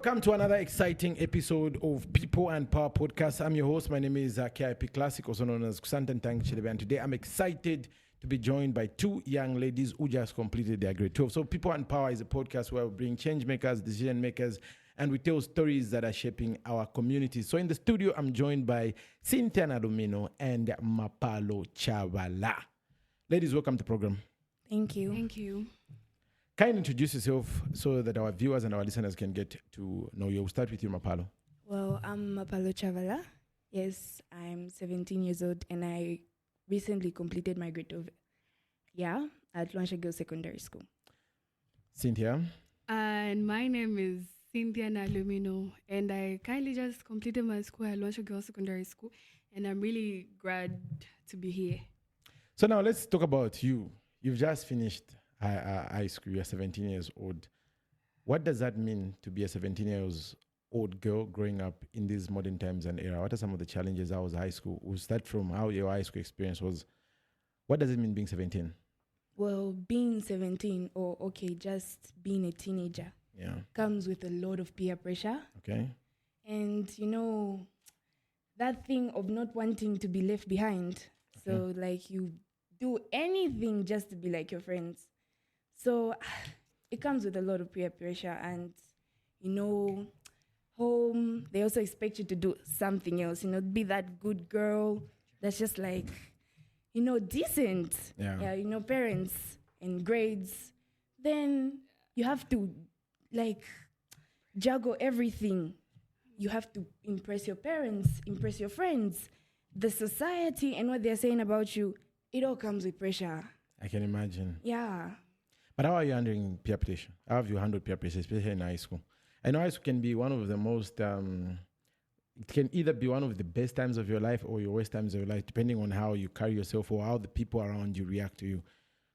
Welcome to another exciting episode of People and Power Podcast. I'm your host. My name is KIP Classic, also known as Kusantan Tang Chilebe. And today I'm excited to be joined by two young ladies who just completed their grade 12. So People and Power is a podcast where we bring change makers, decision makers, and we tell stories that are shaping our communities. So in the studio, I'm joined by Cynthia Nalumino and Mapalo Chabala. Ladies, welcome to the program. Thank you. Thank you. Kindly introduce yourself so that our viewers and our listeners can get to know you. We'll start with you, Mapalo. Well, I'm Mapalo Chabala. Yes, I'm 17 years old and I recently completed my grade 12 at Luansha Girls Secondary School. Cynthia. And my name is Cynthia Nalumino, and I kindly just completed my school at Luansha Girls Secondary School, and I'm really glad to be here. So now let's talk about you. You've just finished high school. You're 17 years old. What does that mean to be a 17-year-old girl growing up in these modern times and era? What are some of the challenges? How was high school? We'll start from how your high school experience was. What does it mean being 17? Well, being 17, just being a teenager, comes with a lot of peer pressure. Okay. And, that thing of not wanting to be left behind. So, you do anything just to be like your friends. So it comes with a lot of peer pressure and, home, they also expect you to do something else, be that good girl that's just decent. Yeah. Parents and grades. Then you have to, juggle everything. You have to impress your parents, impress your friends, the society and what they're saying about you. It all comes with pressure. I can imagine. Yeah. But how are you handling peer pressure? How have you handled peer pressure, especially in high school? I know high school can be one of the most, it can either be one of the best times of your life or your worst times of your life, depending on how you carry yourself or how the people around you react to you.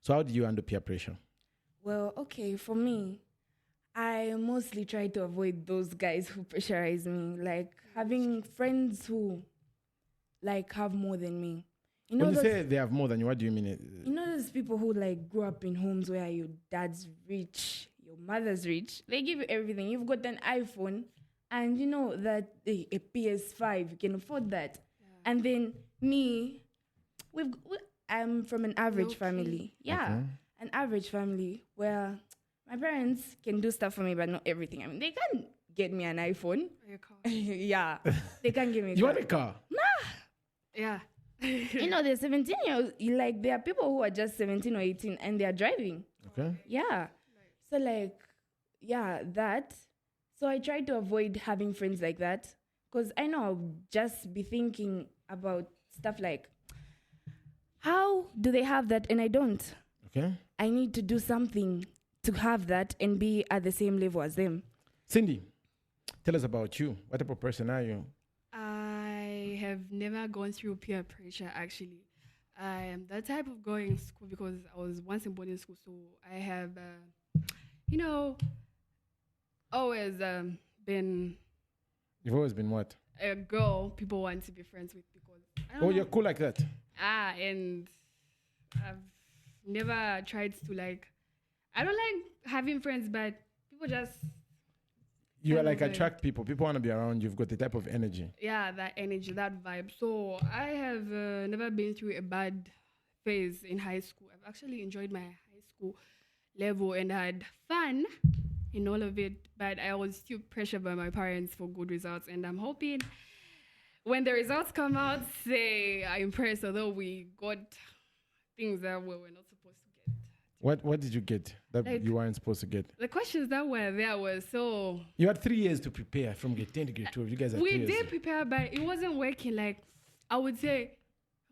So how did you handle peer pressure? Well, for me, I mostly try to avoid those guys who pressurize me, having friends who, have more than me. When you say they have more than you, what do you mean? Those people who grew up in homes where your dad's rich, your mother's rich. They give you everything. You've got an iPhone, and you know that a PS5 you can afford that. Yeah. And then me, I'm from an average family. Yeah, okay. An average family where my parents can do stuff for me, but not everything. I mean, they can't get me an iPhone. Or your car. Yeah, they can't give me. You want a car? Nah. Yeah. They're 17 years. There are people who are just 17 or 18 and they are driving. Okay. Yeah. So that. So I try to avoid having friends like that because I know I'll just be thinking about stuff like, how do they have that and I don't? Okay. I need to do something to have that and be at the same level as them. Cindy, tell us about you. What type of person are you? I have never gone through peer pressure, actually. I am that type of going to school because I was once in boarding school, so I have, always been... You've always been what? A girl people want to be friends with because... You're cool like that? And I've never tried to, I don't like having friends, but people just... You are attract people. People want to be around you. You've got the type of energy. Yeah, that energy, that vibe. So I have never been through a bad phase in high school. I've actually enjoyed my high school level and had fun in all of it. But I was still pressured by my parents for good results. And I'm hoping when the results come out, they are impressed, although we got things that we were not supposed to get. What did you get that you weren't supposed to get? The questions that were there were so... You had 3 years to prepare from grade 10 to grade 12. You guys had 3 years. We did prepare, but it wasn't working. I would say,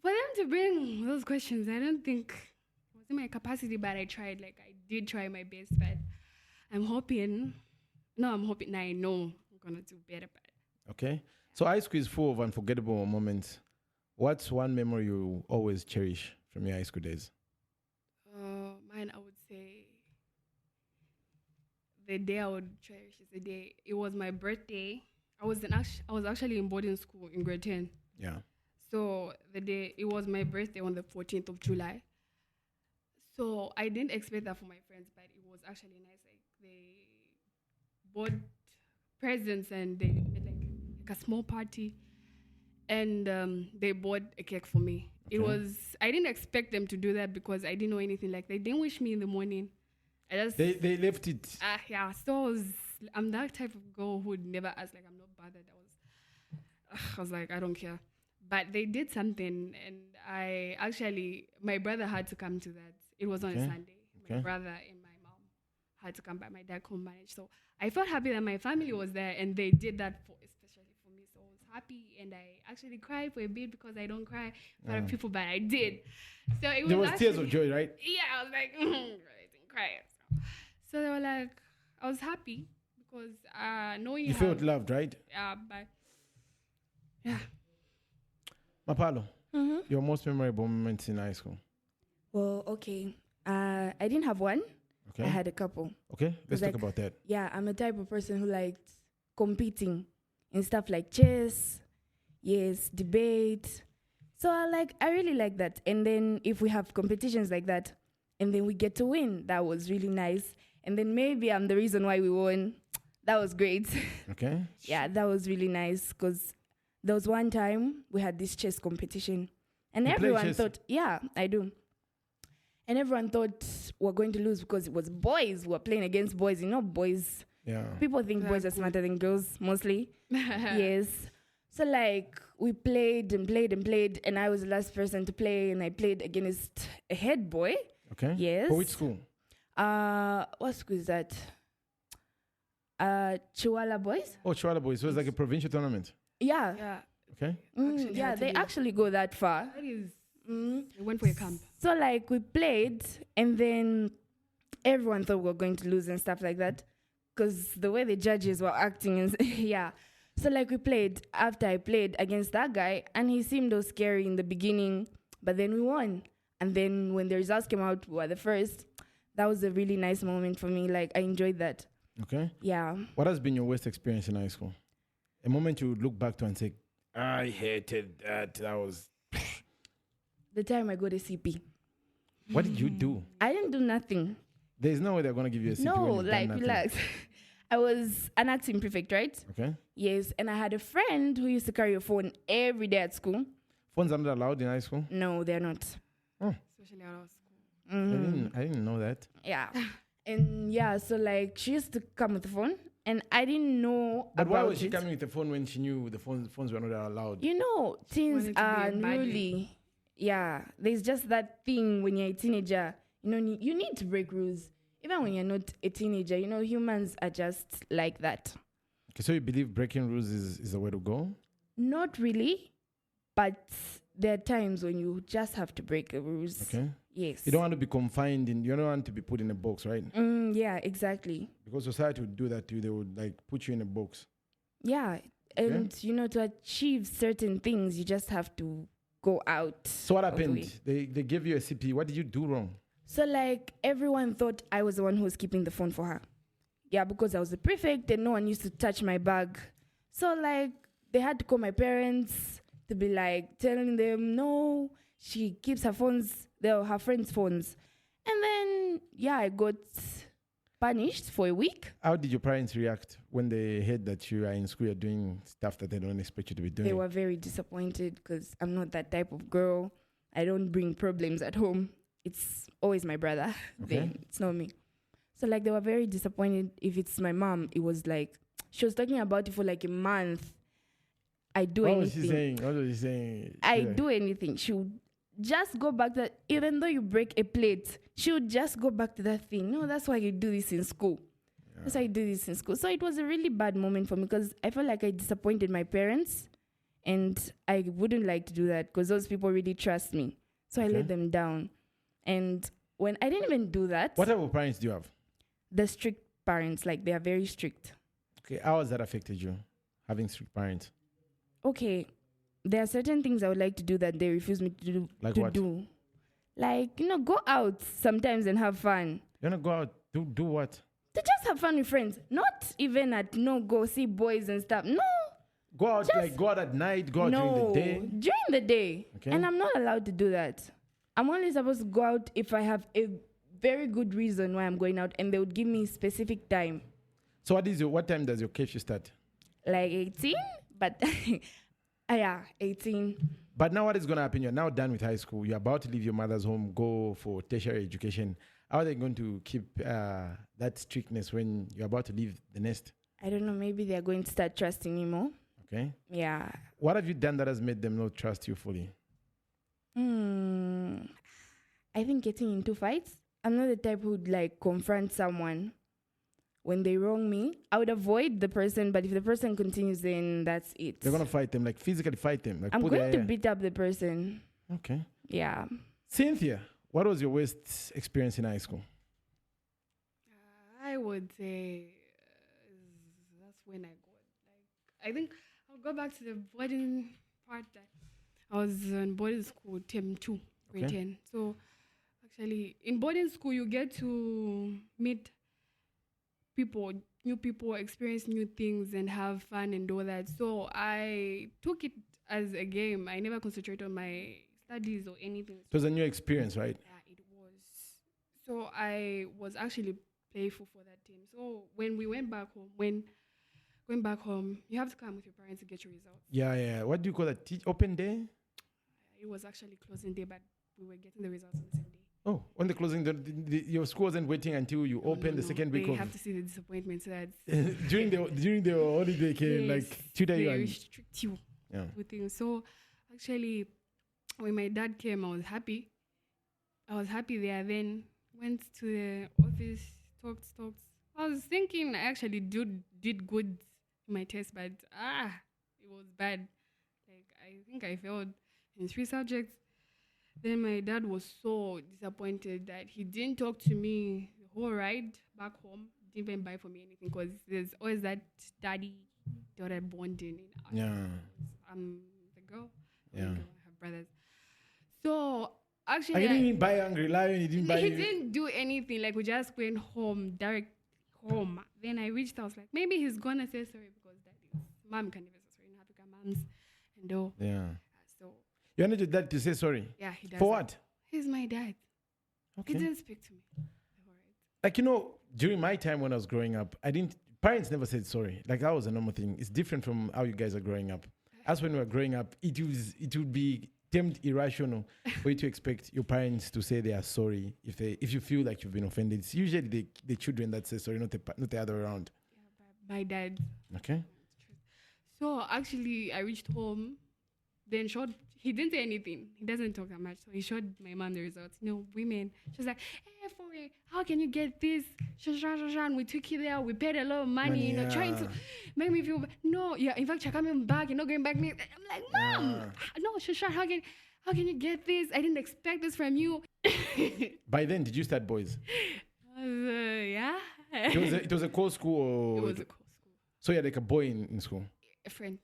for them to bring those questions, I don't think it was in my capacity, but I tried. I did try my best, but I know I'm going to do better. But Okay. So high school is full of unforgettable moments. What's one memory you always cherish from your high school days? Mine, I would say the day I would cherish is the day. It was my birthday. I was actually in boarding school in grade 10. Yeah. So the day, it was my birthday on the 14th of July. So I didn't expect that for my friends, but it was actually nice. They bought presents, and they had like a small party, and they bought a cake for me. It was, I didn't expect them to do that because I didn't know anything. Like, they didn't wish me in the morning. I just They left it. yeah. So I'm that type of girl who would never ask. Like, I'm not bothered. I was like, I don't care. But they did something, and my brother had to come to that. It was on a Sunday. My brother and my mom had to come, but my dad couldn't manage. So I felt happy that my family was there, and they did that especially for me. So I was happy, and I actually cried for a bit because I don't cry for other people, but I did. So it was There was tears of joy, right? Yeah, I was like, I didn't cry. So they were like, I was happy because knowing You felt loved, right? Yeah, but yeah. Mapalo, your most memorable moments in high school. Well, okay. I didn't have one. Okay. I had a couple. Okay, let's talk about that. Yeah, I'm a type of person who liked competing in stuff like chess, debate. So I really like that. And then if we have competitions like that, and then we get to win, that was really nice. And then maybe I'm the reason why we won. That was great. Okay. Yeah, that was really nice because there was one time we had this chess competition, and everyone thought, yeah, I do. And everyone thought we're going to lose because it was boys who were playing against boys. You know, boys. Yeah. People think boys are smarter than girls, mostly. Yes. So we played and played and played, and I was the last person to play, and I played against a head boy. Okay. Yes. For which school? What school is that? Chabala boys. Oh, Chabala boys. So it was like a provincial tournament. Yeah. Yeah. Okay. They actually go that far. That is. They went for a camp. So we played, and then everyone thought we were going to lose and stuff like that, because the way the judges were acting and yeah. So we played. After I played against that guy, and he seemed all scary in the beginning, but then we won. And then when the results came out, we were the first. That was a really nice moment for me. I enjoyed that. Okay. Yeah. What has been your worst experience in high school? A moment you would look back to and say, I hated that. That was... The time I got a CP. What did you do? I didn't do nothing. There's no way they're going to give you a CP. No, relax. I was an acting prefect, right? Okay. Yes, and I had a friend who used to carry a phone every day at school. Phones are not allowed in high school? No, they're not. Oh. Especially out of school. I didn't know that. Yeah. And yeah, so she used to come with the phone, and I didn't know But about why was she it. coming with the phone when she knew the phones were not allowed? You know, teens wanted to be are a baddie. really... Yeah, there's just that thing when you're a teenager. You need to break rules. Even when you're not a teenager, humans are just like that. Okay, so you believe breaking rules is the way to go? Not really, but there are times when you just have to break the rules. Okay. Yes. You don't want to be confined you don't want to be put in a box, right? Yeah, exactly. Because society would do that to you. They would put you in a box. Yeah. And, to achieve certain things, you just have to go out. So what happened? They gave you a CP. What did you do wrong? So everyone thought I was the one who was keeping the phone for her. Yeah, because I was the prefect and no one used to touch my bag. So they had to call my parents to be telling them, no, she keeps her phones, they're her friends' phones. And then, I got punished for a week. How did your parents react when they heard that you are in school, you're doing stuff that they don't expect you to be doing? They were very disappointed because I'm not that type of girl. I don't bring problems at home. It's always my brother. Okay. It's not me. So they were very disappointed. If it's my mom, it was she was talking about it for a month. I do anything. What was she saying? I do anything. She would just go back to that. Even though you break a plate, she would just go back to that thing. No, that's why you do this in school. Yeah. That's why you do this in school. So it was a really bad moment for me because I felt like I disappointed my parents, and I wouldn't like to do that because those people really trust me. So I let them down. And when I didn't even do that. What type of parents do you have? The strict parents, they are very strict. Okay, how has that affected you, having strict parents? Okay, there are certain things I would like to do that they refuse me to do. Like what? Go out sometimes and have fun. You want to go out, do what? To just have fun with friends. Not even go see boys and stuff. No. Go out, go out at night, go out during the day? During the day. Okay. And I'm not allowed to do that. I'm only supposed to go out if I have a very good reason why I'm going out, and they would give me specific time. So what time does your curfew start? Like 18, but 18. But now what is going to happen? You're now done with high school. You're about to leave your mother's home, go for tertiary education. How are they going to keep that strictness when you're about to leave the nest? I don't know. Maybe they're going to start trusting me more. Okay. Yeah. What have you done that has made them not trust you fully? I think getting into fights. I'm not the type who would like confront someone when they wrong me. I would avoid the person, but if the person continues, then that's it. You're going to fight them, like physically fight them. Like I'm going to beat up the person. Okay. Yeah. Cynthia, what was your worst experience in high school? I would say that's when I got I think I'll go back to the boarding part. That I was in boarding school, term 2, grade 10. So actually, in boarding school, you get to meet people, new people, experience new things, and have fun and all that. So I took it as a game. I never concentrated on my studies or anything. It was a new experience, right? Yeah, it was. So I was actually playful for that team. So when we went back home, going back home, you have to come with your parents to get your results. Yeah. What do you call that? Open day? It was actually closing day, but we were getting the results on the same day. Oh, when the closing, your school wasn't waiting until you opened the second week they of... have to see the disappointment. So that during the holiday, came, yes, like, today they restrict you with things. So actually, when my dad came, I was happy. I was happy there. Then went to the office, talked. I was thinking I actually did good in my test, but it was bad. Like I think I failed in 3 subjects. Then my dad was so disappointed that he didn't talk to me the whole ride back home. Didn't even buy for me anything because there's always that daddy-daughter bonding in us. Yeah. I'm the girl. Yeah. I have brothers. So actually, I didn't even buy Hungry Lion. He didn't buy. He didn't do anything. Like we just went home, direct home. Then I reached. I was like, maybe he's gonna say sorry because mom can never say sorry in Africa, moms and all. Yeah. So you wanted your dad to say sorry? Yeah, he does. For what? He's my dad. Okay. He didn't speak to me. Like, during my time when I was growing up, parents never said sorry. Like, that was a normal thing. It's different from how you guys are growing up. As when we were growing up, it would be deemed irrational for you to expect your parents to say they are sorry if you feel like you've been offended. It's usually the children that say sorry, not the other way around. Yeah, my dad. Okay. So actually, I reached home. Then he didn't say anything. He doesn't talk that much. So he showed my mom the results. Women. She was like, hey, Foy, how can you get this? We took you there. We paid a lot of money, trying to make me feel, in fact, you're coming back. You're not going back. I'm like, Mom, no, Shashan, how can you get this? I didn't expect this from you. By then, did you start boys? Yeah. It was a cool school? Or it was a cool school. So you had like a boy in school? A friend.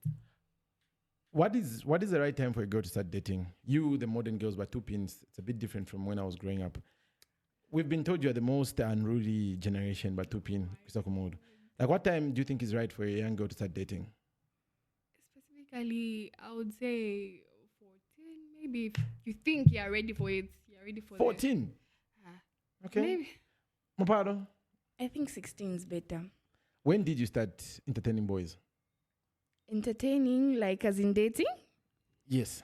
What is the right time for a girl to start dating? You, the modern girls, but 2 pins. It's a bit different from when I was growing up. We've been told you're the most unruly generation, but 2 pin. Like, what time do you think is right for a young girl to start dating? Specifically, I would say 14. Maybe if you think you're ready for it, you're ready for 14? Okay. Maybe. Mapalo? I think 16 is better. When did you start entertaining boys? Entertaining, like as in dating? Yes.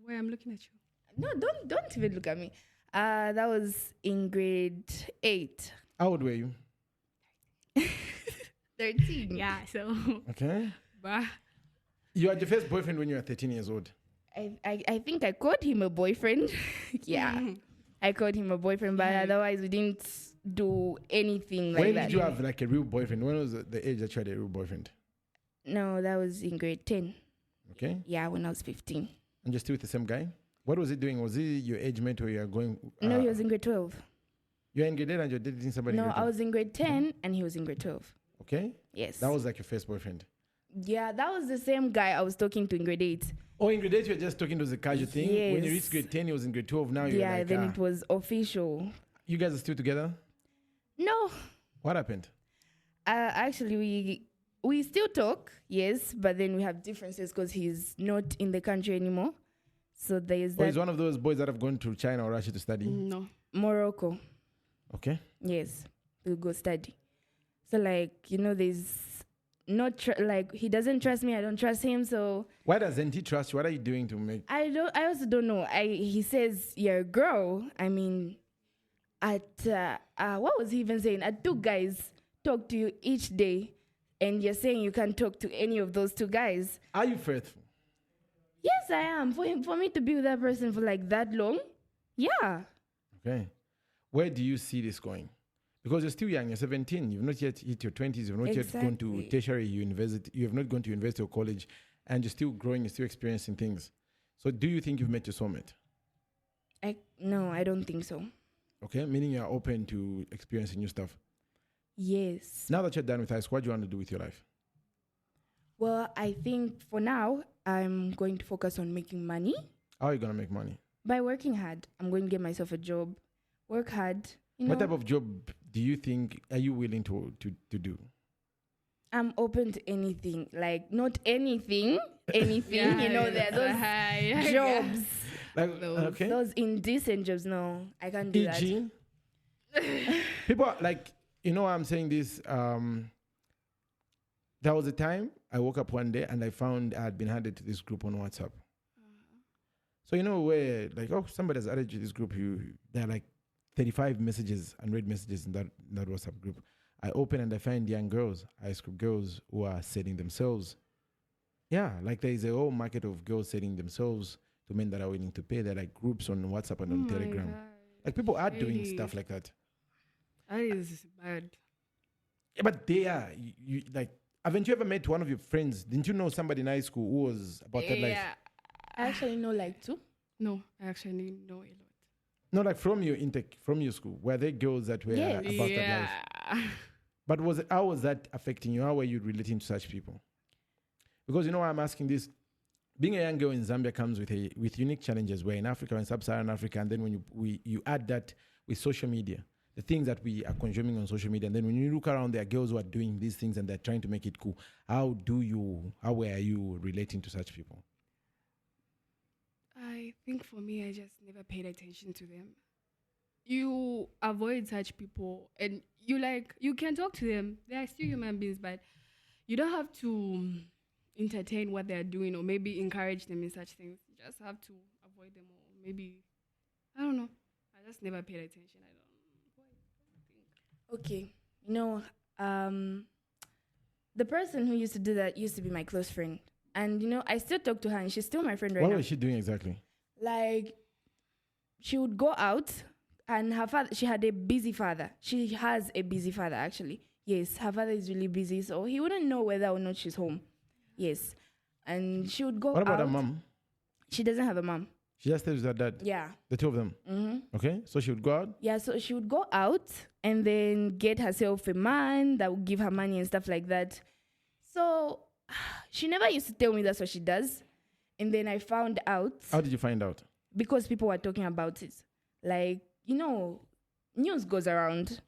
Why I'm looking at you? No, don't even look at me. That was in grade 8. How old were you? 13. Yeah, so. Okay. Bah. You had your first boyfriend when you were 13 years old? I think I called him a boyfriend. Yeah. I called him a boyfriend, but otherwise we didn't do anything like that. When did you have like a real boyfriend? When was the age that you had a real boyfriend? No, that was in grade 10. Okay. Yeah, when I was 15. And you're still with the same guy? What was he doing? Was he your age mate where you are going? No, he was in grade 12. You're in grade 8 and you're dating somebody in No, grade 12? I was in grade 10 and he was in grade 12. Okay. Yes. That was like your first boyfriend? Yeah, that was the same guy I was talking to in grade 8. Oh, in grade 8 you were just talking to the casual thing? Yes. When you reached grade 10, he was in grade 12. Now you're like... then it was official. You guys are still together? No. What happened? Actually, we still talk, yes, but then we have differences because he's not in the country anymore. So there's that. He's one of those boys that have gone to China or Russia to study? No. Morocco. Okay. Yes, we'll go study. So like, there's not like he doesn't trust me. I don't trust him. So Why doesn't he trust you? What are you doing to make? I also don't know. He says you're a girl. I mean, at what was he even saying? At two guys talk to you each day, and you're saying you can't talk to any of those two guys. Are you faithful? Yes, I am. For me to be with that person for like that long, yeah. Okay. Where do you see this going? Because you're still young, you're 17, you've not yet hit your 20s, you've not yet gone to tertiary university, you have not gone to university or college, and you're still growing, you're still experiencing things. So do you think you've met your soulmate? No, I don't think so. Okay, meaning you're open to experiencing new stuff. Yes. Now that you're done with high school, what do you want to do with your life? Well, I think for now, I'm going to focus on making money. How are you going to make money? By working hard. I'm going to get myself a job, work hard. What type of job do you think are you willing to do? I'm open to anything. Like, not anything. There are those jobs. Like, okay. Those indecent jobs. No, I can't do E.g. People are like, I'm saying this. There was a time I woke up one day and I found I had been added to this group on WhatsApp. So where like, somebody has added you to this group. There are like 35 messages, unread messages in that WhatsApp group. I open and I find young girls, high school girls who are selling themselves. Yeah, like there is a whole market of girls selling themselves to men that are willing to pay. There are like groups on WhatsApp and on Telegram. God. Like people are doing stuff like that. That is bad. Yeah, but they are. You like, haven't you ever met one of your friends? Didn't you know somebody in high school who was about that life? I actually know like two. No, I actually know a lot. No, like from your intake, from your school, were there girls that were about that life? But how was that affecting you? How were you relating to such people? Because why I'm asking this. Being a young girl in Zambia comes with unique challenges. We're in Africa, in sub-Saharan Africa, and then when you add that with social media, the things that we are consuming on social media, and then when you look around, there are girls who are doing these things and they're trying to make it cool. How were you relating to such people? I think for me, I just never paid attention to them. You avoid such people, and you can talk to them. They are still human beings, but you don't have to entertain what they're doing or maybe encourage them in such things. You just have to avoid them, or maybe, I don't know. I just never paid attention. I don't think. Okay. The person who used to do that used to be my close friend. And, I still talk to her and she's still my friend right now. What was she doing exactly? Like, she would go out and her father, she had a busy father. She has a busy father, actually. Yes, her father is really busy, so he wouldn't know whether or not she's home. Yes. And she would go out. What about her mom? She doesn't have a mom. She just stays with her dad? Yeah. The two of them? Mm-hmm. Okay, so she would go out? Yeah, so she would go out and then get herself a man that would give her money and stuff like that. So she never used to tell me that's what she does. And then I found out. How did you find out? Because people were talking about it. Like, news goes around.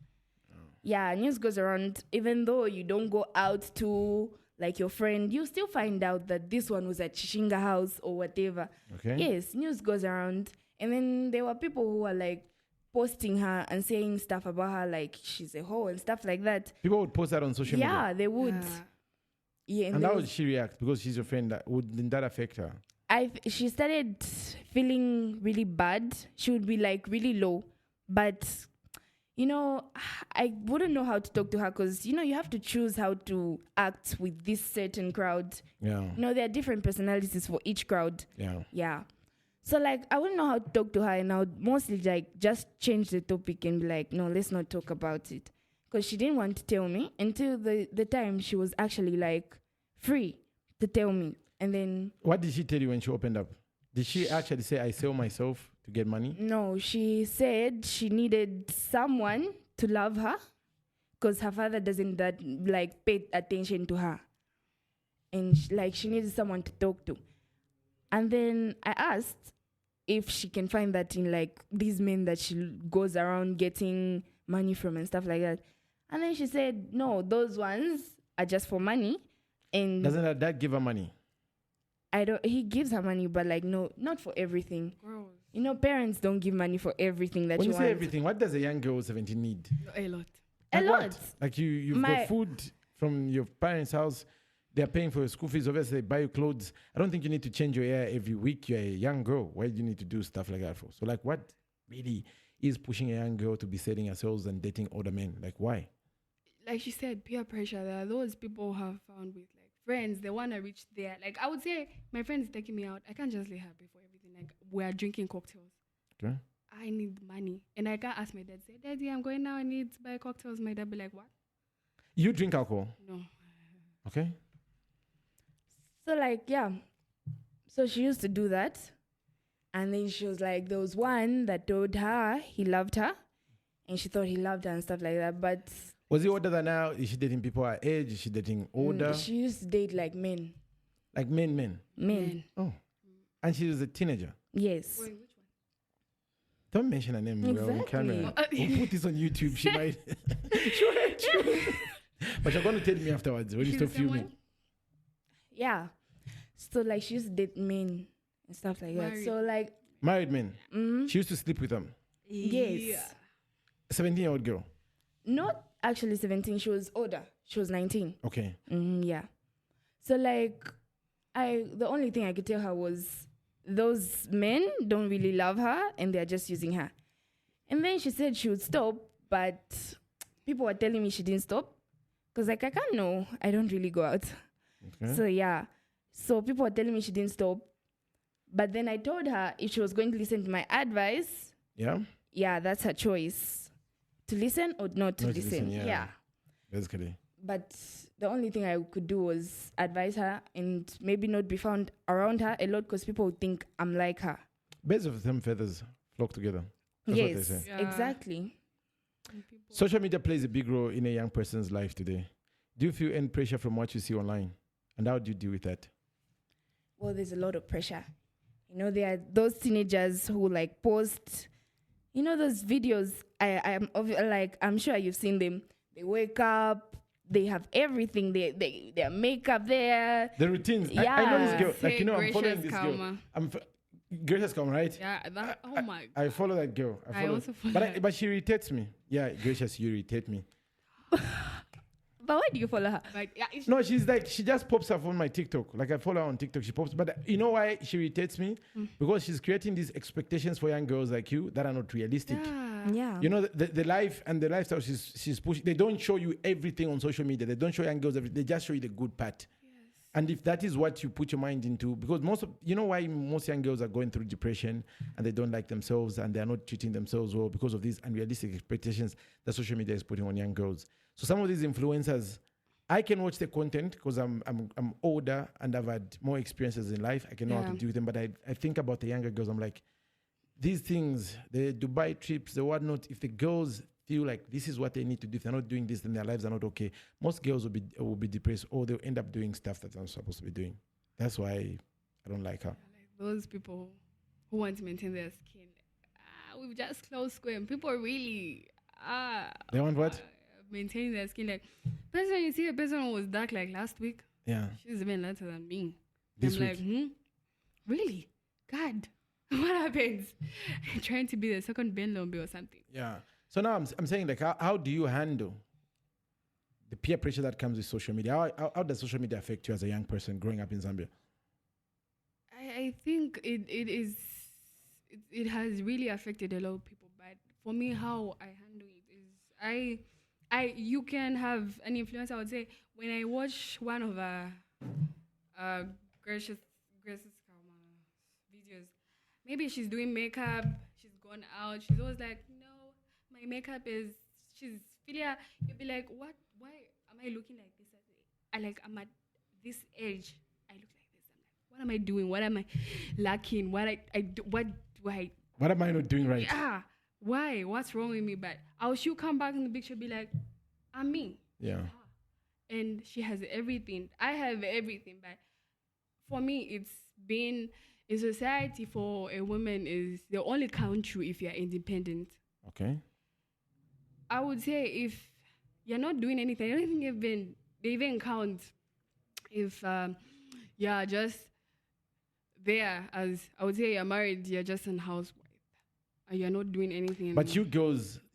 Oh. Yeah, news goes around. Even though you don't go out to, like, your friend, you still find out that this one was at Chishinga house or whatever. Okay. Yes, news goes around. And then there were people who were, like, posting her and saying stuff about her, like she's a hoe and stuff like that. People would post that on social media? Yeah, they would. Yeah, and how would she react? Because she's your friend. Wouldn't that affect her? She started feeling really bad. She would be like really low. But, I wouldn't know how to talk to her because, you have to choose how to act with this certain crowd. Yeah. There are different personalities for each crowd. Yeah. Yeah. So, like, I wouldn't know how to talk to her, and I would mostly, like, just change the topic and be like, no, let's not talk about it. Because she didn't want to tell me until the time she was actually, like, free to tell me. And then... What did she tell you when she opened up? Did she actually say, I sell myself to get money? No, she said she needed someone to love her because her father doesn't pay attention to her. And, she needed someone to talk to. And then I asked if she can find that in, like, these men that she goes around getting money from and stuff like that. And then she said, no, those ones are just for money. And doesn't her dad give her money? He gives her money, but, like, no, not for everything. Gross. Parents don't give money for everything that when you want. want. When you say everything, what does a young girl 17 need? A lot. A Like lot. what? Like you've got food from your parents' house. They're paying for your school fees. Obviously, they buy you clothes. I don't think you need to change your hair every week. You're a young girl. Why do you need to do stuff like that for? So, like, what really is pushing a young girl to be setting herself and dating older men? Like, why? Like she said, peer pressure. There are those people who have found with like friends. They want to reach there. Like I would say, my friend is taking me out. I can't just lay her before everything. Like we are drinking cocktails. Okay. I need money, and I can't ask my dad. Say, Daddy, I'm going now. I need to buy cocktails. My dad be like, what? You drink alcohol? No. Okay. So like, yeah. So she used to do that. And then she was like, there was one that told her he loved her. And she thought he loved her and stuff like that. But was he older than now? Is she dating people her age? Is she dating older? She used to date like men. Like men? Men. Oh. And she was a teenager? Yes. Wait, which one? Don't mention her name on Exactly. camera. We'll put this on YouTube. She might. Sure. But you're going to tell me afterwards when you She's stop the same filming. one? Yeah. So like she used to date men and stuff like that. Married. So like, Married men. She used to sleep with them. yes. Yeah. 17-year-old girl. Not actually 17. She was older. She was 19. Okay. Yeah. So like, the only thing I could tell her was those men don't really love her and they're just using her. And then she said she would stop, but people were telling me she didn't stop. Because like I can't know. I don't really go out. Okay. So yeah. So people were telling me she didn't stop. But then I told her if she was going to listen to my advice, Yeah. that's her choice. To listen or not to listen. Yeah. Basically. But the only thing I could do was advise her and maybe not be found around her a lot because people would think I'm like her. Birds of the same feathers flock together. That's what they Yes, say. Yeah. exactly. Social media plays a big role in a young person's life today. Do you feel any pressure from what you see online? And how do you deal with that? Well, there's a lot of pressure. You know, there are those teenagers who like post, you know, those videos. I'm sure you've seen them. They wake up, they have everything. Their makeup there. The routines. Yeah. I know this girl. Say Like, you know, I'm following gracious this girl. karma. Gracious Come, right? Yeah. That, oh my. I follow that girl. I also follow but her. but she irritates me. Yeah, Gracious, you irritate me. But why do you follow her? But yeah, it's No, she's like, she just pops up on my TikTok. Like, I follow her on TikTok. She pops. But you know why she irritates me? Because she's creating these expectations for young girls like you that are not realistic. Yeah. You know, the life and the lifestyle she's pushing, they don't show you everything on social media. They don't show young girls everything. They just show you the good part. And if that is what you put your mind into, because you know why most young girls are going through depression and they don't like themselves and they're not treating themselves well because of these unrealistic expectations that social media is putting on young girls. So some of these influencers, I can watch the content because I'm older and I've had more experiences in life. I can know how to deal with them. But I think about the younger girls. I'm like, these things, the Dubai trips, the whatnot, if the girls feel like this is what they need to do, if they're not doing this, then their lives are not okay. Most girls will be depressed or they'll end up doing stuff that they're not supposed to be doing. That's why I don't like her. like those people who want to maintain their skin. We've just closed square. And people really They want what? maintaining their skin. Like, person, you see a person who was dark like last week. Yeah. She's even lighter than me. This I'm week. like, really? God, what happens? Trying to be the second Ben Lombe or something. Yeah. So now I'm saying, like, how do you handle the peer pressure that comes with social media? How does social media affect you as a young person growing up in Zambia? I think it has really affected a lot of people. But for me, how I handle it is you can have an influence. I would say when I watch one of Gracious Karma videos, maybe she's doing makeup, she's gone out, she's always like, no, my makeup is, she's Philia. You'll be like, what? Why am I looking like this? I'm at this age. I look like this. I'm like, what am I doing? What am I lacking? What What am I not doing right? Yeah. Why? What's wrong with me? But she'll come back in the picture, be like, I'm me. Yeah. And she has everything. I have everything. But for me, it's been a society for a woman is the only country if you're independent. Okay. I would say if you're not doing anything, I don't think they even count if you're just there as, I would say you're married, you're just a housewife. And you're not doing anything. But anymore.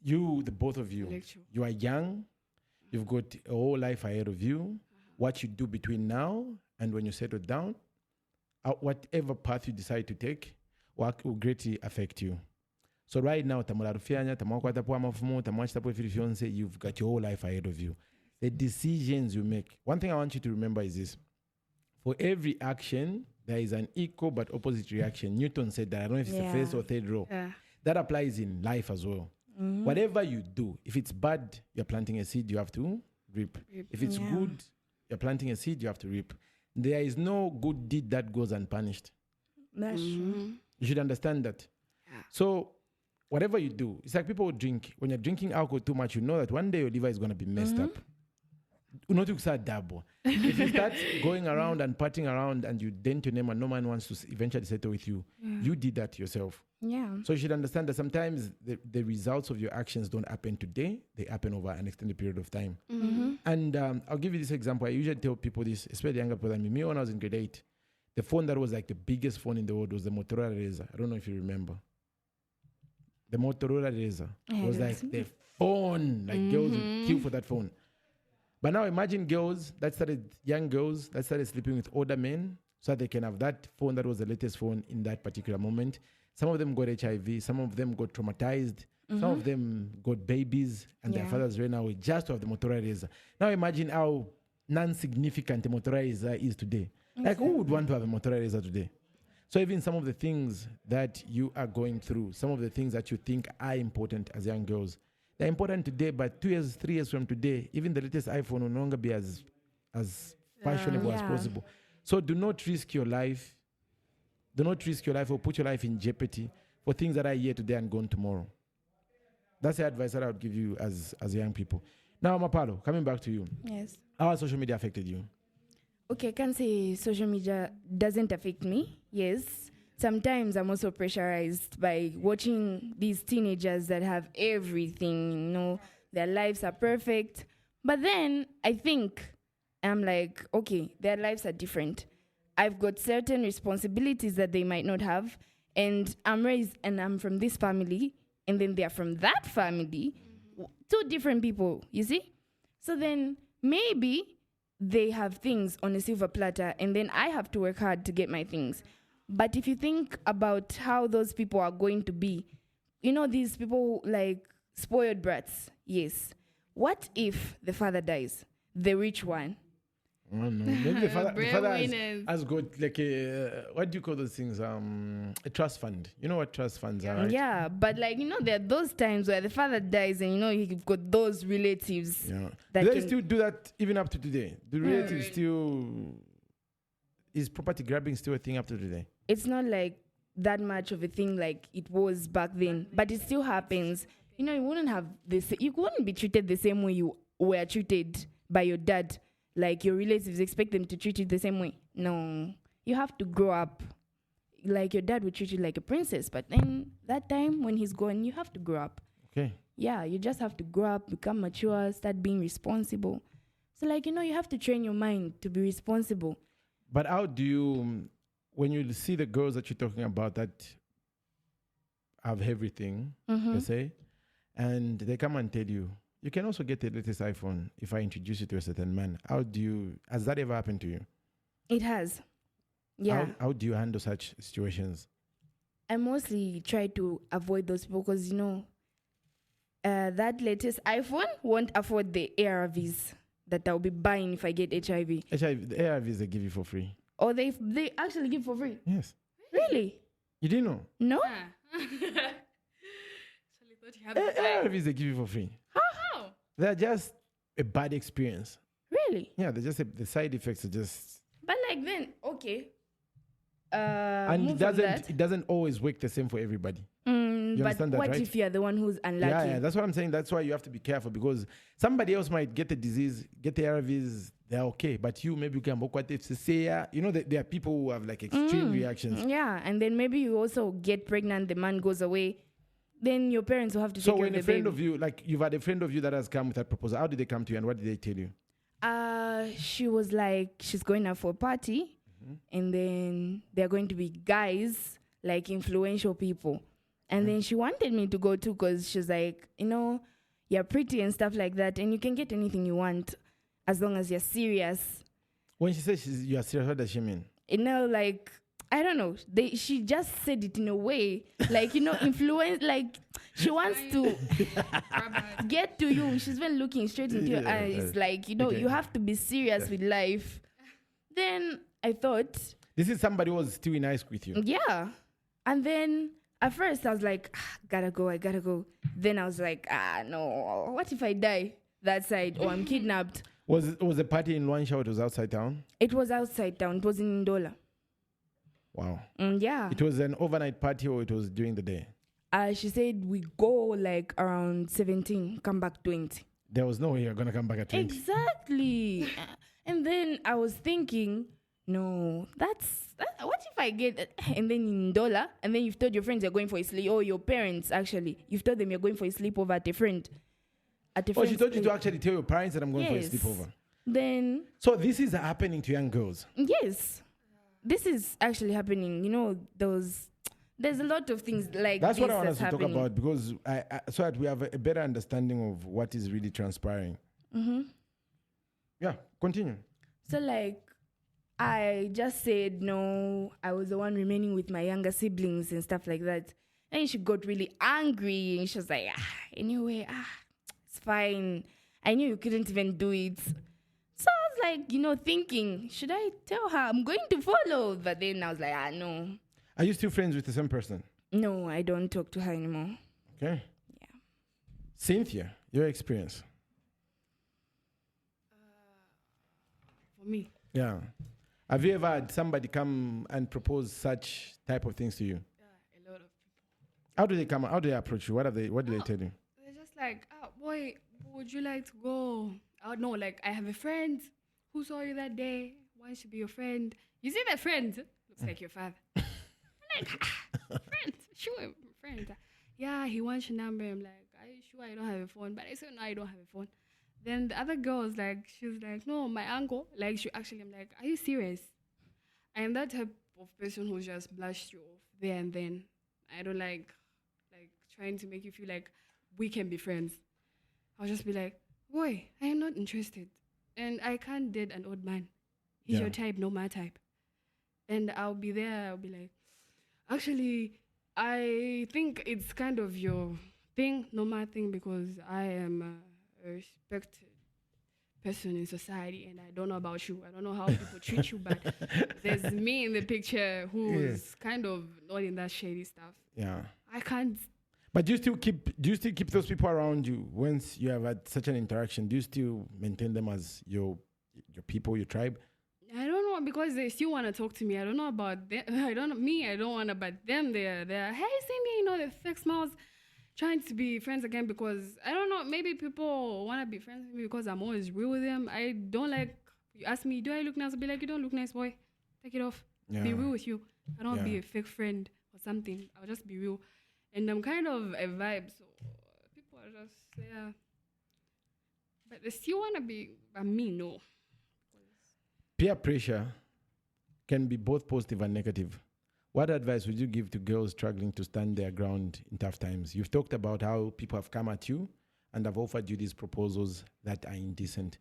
you, the both of you, Intellectual. you are young. You've got a whole life ahead of you. What you do between now and when you settle down, whatever path you decide to take, will greatly affect you. So right now, you've got your whole life ahead of you. The decisions you make. One thing I want you to remember is this. For every action, there is an equal but opposite reaction. Newton said that. I don't know if it's the first or third row. Yeah. That applies in life as well. Whatever you do, if it's bad, you're planting a seed, you have to reap. If it's good, you're planting a seed, you have to reap. There is no good deed that goes unpunished. That's true. You should understand that. Yeah. So whatever you do, it's like people who drink. When you're drinking alcohol too much, you know that one day your liver is going to be messed up. Not to say double. If you start going around and partying around and you dent your name and no man wants to eventually settle with you, you did that yourself. Yeah. So you should understand that sometimes the results of your actions don't happen today. They happen over an extended period of time. And I'll give you this example. I usually tell people this, especially younger people than me. Me, when I was in grade 8, the phone that was like the biggest phone in the world was the Motorola Razr. I don't know if you remember. The Motorola Razr was like the phone. Like girls would queue for that phone. But now imagine young girls that started sleeping with older men so that they can have that phone that was the latest phone in that particular moment. Some of them got HIV. Some of them got traumatized. Some of them got babies and their fathers ran away just to have the Motorola Razr. Now imagine how non-significant the Motorola Razr is today. Like who would want to have a Motorola Razr today? So even some of the things that you are going through, some of the things that you think are important as young girls, they're important today, but 2 years, 3 years from today, even the latest iPhone will no longer be as fashionable as possible. So do not risk your life. Do not risk your life or put your life in jeopardy for things that are here today and gone tomorrow. That's the advice that I would give you as young people. Now, Mapalo, coming back to you. Yes. How has social media affected you? Okay, I can't say social media doesn't affect me. Yes. Sometimes I'm also pressurized by watching these teenagers that have everything, their lives are perfect. But then I think, I'm like, okay, their lives are different. I've got certain responsibilities that they might not have. And I'm from this family, and then they're from that family. Two different people, you see? So then maybe they have things on a silver platter, and then I have to work hard to get my things. But if you think about how those people are going to be, these people like spoiled brats, yes. What if the father dies, the rich one? I don't know. Maybe the father has got like what do you call those things? A trust fund. You know what trust funds are, right? Yeah, but there are those times where the father dies and you've got those relatives. Yeah. That Do they still do that even up to today? The relatives still... Is property grabbing still a thing up to today? It's not like that much of a thing like it was back then, but it still happens. You wouldn't have this. You wouldn't be treated the same way you were treated by your dad. Like your relatives expect them to treat you the same way. No, you have to grow up. Like your dad would treat you like a princess, but then that time when he's gone, you have to grow up. Okay. Yeah, you just have to grow up, become mature, start being responsible. So you have to train your mind to be responsible. But how do you, when you see the girls that you're talking about that have everything, per se, and they come and tell you, you can also get the latest iPhone if I introduce you to a certain man. Has that ever happened to you? It has. Yeah. How do you handle such situations? I mostly try to avoid those people because, that latest iPhone won't afford the ARVs that I'll be buying if I get HIV. The ARVs they give you for free. Or they actually give for free? Yes. Really? You didn't know? No? Actually thought you had to buy. ARVs they give you for free. How? They're just a bad experience. Really? Yeah, the side effects are just... But then, okay. And it doesn't always work the same for everybody. You But understand that, what right? if you're the one who's unlucky? Yeah, that's what I'm saying. That's why you have to be careful because somebody else might get the disease, get the ARVs, they're okay. But you maybe can there are people who have like extreme reactions. Yeah, and then maybe you also get pregnant, the man goes away. Then your parents will have to take care of the baby. So when a friend of you, like you've had a friend of you that has come with that proposal, how did they come to you and what did they tell you? She was like, she's going out for a party and then there are going to be guys, like influential people. And then she wanted me to go too because she's like, you're pretty and stuff like that. And you can get anything you want as long as you're serious. When she says you're serious, what does she mean? Like, I don't know. She just said it in a way, like, influence, like she wants to get to you. She's been looking straight into your eyes. Like, you have to be serious with life. Then I thought. This is somebody who was still in high school with you. Yeah. And then at first I was like, I gotta go. Then I was like, no, what if I die that side or I'm kidnapped? Was the party in Luansha or it was outside town? It was outside town. It was in Ndola. Wow. Yeah. It was an overnight party or it was during the day? She said we go like around 17, come back 20. There was no way you're going to come back at 20. Exactly. And then I was thinking, no, what if I get, and then in Ndola, and then you've told your friends you're going for a sleep, or your parents actually, you've told them you're going for a sleepover at a friend. She told you to actually tell your parents that I'm going for a sleepover. Then. So this is happening to young girls? Yes. This is actually happening. There's a lot of things like that's this what I want us to happening. talk about because so that we have a better understanding of what is really transpiring. Mm-hmm. Yeah, continue. So I just said no. I was the one remaining with my younger siblings and stuff like that. And she got really angry and she was like, anyway, it's fine. I knew you couldn't even do it. So I was like, thinking, should I tell her I'm going to follow? But then I was like, no. Are you still friends with the same person? No, I don't talk to her anymore. Okay. Yeah. Cynthia, your experience? For me? Yeah. Have you ever had somebody come and propose such type of things to you? Yeah, a lot of people. How do they come? How do they approach you? What do they tell you? They're just like, boy, would you like to go? No, like I have a friend who saw you that day. Why should be your friend? You see that friend? Looks like your father. I'm like, friend, sure, friend. Yeah, he wants your number. I'm like, are you sure I don't have a phone? But I said, no, I don't have a phone. Then the other girl was like, she was like, no, my uncle. Like, I'm like, are you serious? I am that type of person who just blushed you off there and then. I don't like trying to make you feel like we can be friends. I'll just be like, boy, I am not interested. And I can't date an old man. He's your type, not my type. And I'll be there, I'll be like, actually, I think it's kind of your thing, not my thing, because I am a respected person in society, and I don't know about you. I don't know how people treat you, but there's me in the picture who's kind of not in that shady stuff. Yeah. I can't. But do you still keep those people around you once you have had such an interaction? Do you still maintain them as your people, your tribe? I don't know, because they still want to talk to me. I don't know about them. I don't want to, but them, they're, hey, Cynthia, the fake smiles, trying to be friends again, because I don't know, maybe people want to be friends with me because I'm always real with them. I don't like, you ask me, do I look nice? I'll be like, you don't look nice, boy. Take it off. Yeah. Be real with you. I don't want to be a fake friend or something. I'll just be real. And I'm kind of a vibe, so people are just, yeah. But they still want to be, but me, no. Peer pressure can be both positive and negative. What advice would you give to girls struggling to stand their ground in tough times? You've talked about how people have come at you and have offered you these proposals that are indecent.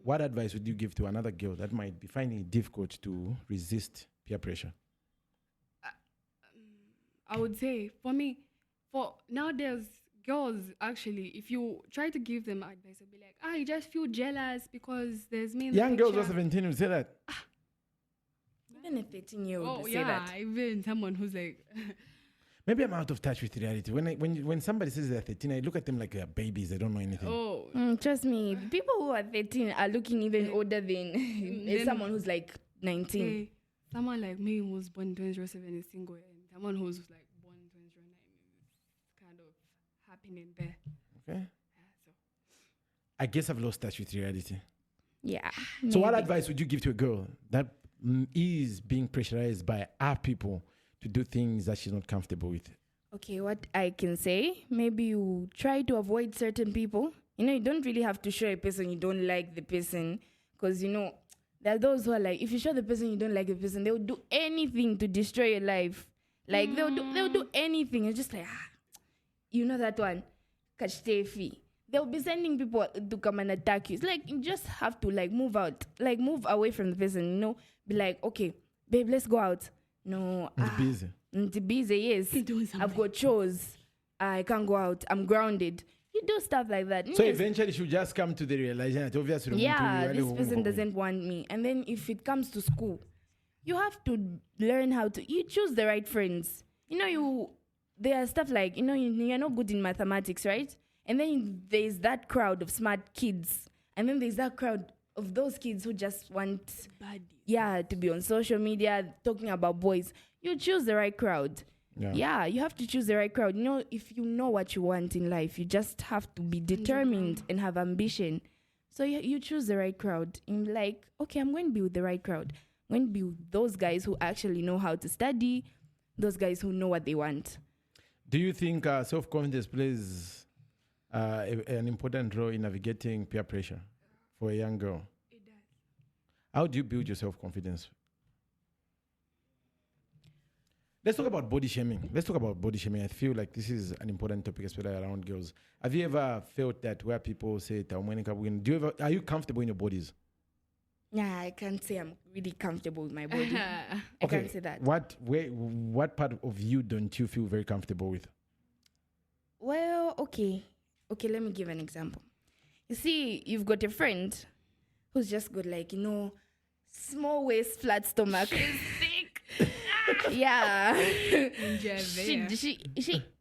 What advice would you give to another girl that might be finding it difficult to resist peer pressure? I would say, for me, for nowadays, girls, actually, if you try to give them advice, they'll be like, you just feel jealous because there's me in the Young girls picture. who are 17 will say that. Even a 13-year-old say yeah, that. even someone who's like... Maybe I'm out of touch with reality. When somebody says they're 13, I look at them like they're babies. They don't know anything. Trust me, people who are 13 are looking even older than someone who's like 19. Someone like me who's born in 2007 is single, and someone who's like born in 2009 is kind of happening there. Okay. Yeah, so. I guess I've lost touch with reality. Yeah. So what advice would you give to a girl that is being pressurized by our people to do things that she's not comfortable with? Okay, what I can say, maybe you try to avoid certain people. You don't really have to show a person you don't like the person, because, there are those who are like, if you show the person you don't like the person, they will do anything to destroy your life. Like they'll do anything. It's just like, you know that one, Kachtefi. They'll be sending people to come and attack you. It's like you just have to like move out, like move away from the person. You know, be like, okay, babe, let's go out. No, busy. Busy. Yes, I've got chores. I can't go out. I'm grounded. You do stuff like that. So eventually she'll just come to the realization that obviously this person doesn't want me. And then if it comes to school, you have to learn how to, you choose the right friends. You know, there are stuff like, you know, you're not good in mathematics, right? And then there's that crowd of smart kids. And then there's that crowd of those kids who just want, to be on social media talking about boys. You choose the right crowd. Yeah, you have to choose the right crowd. You know, if you know what you want in life, you just have to be determined and have ambition. So you choose the right crowd. And like, okay, I'm going to be with the right crowd. I'm going to be with those guys who actually know how to study, those guys who know what they want. Do you think self-confidence plays an important role in navigating peer pressure for a young girl? It does. How do you build your self-confidence? Let's talk about body shaming. I feel like this is an important topic, especially around girls. Have you ever felt that where people say, are you comfortable in your bodies? Yeah, I can't say I'm really comfortable with my body. I can't say that. What part of you don't you feel very comfortable with? Well, okay, let me give an example. You see, you've got a friend who's just got like, you know, small waist, flat stomach. She's sick. Yeah.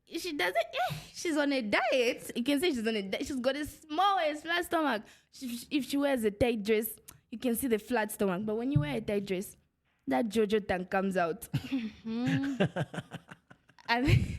She doesn't, she's on a diet. You can say she's on a diet. She's got a small waist, flat stomach. If she wears a tight dress, you can see the flat stomach. But when you wear a tight dress, that Jojo tank comes out. And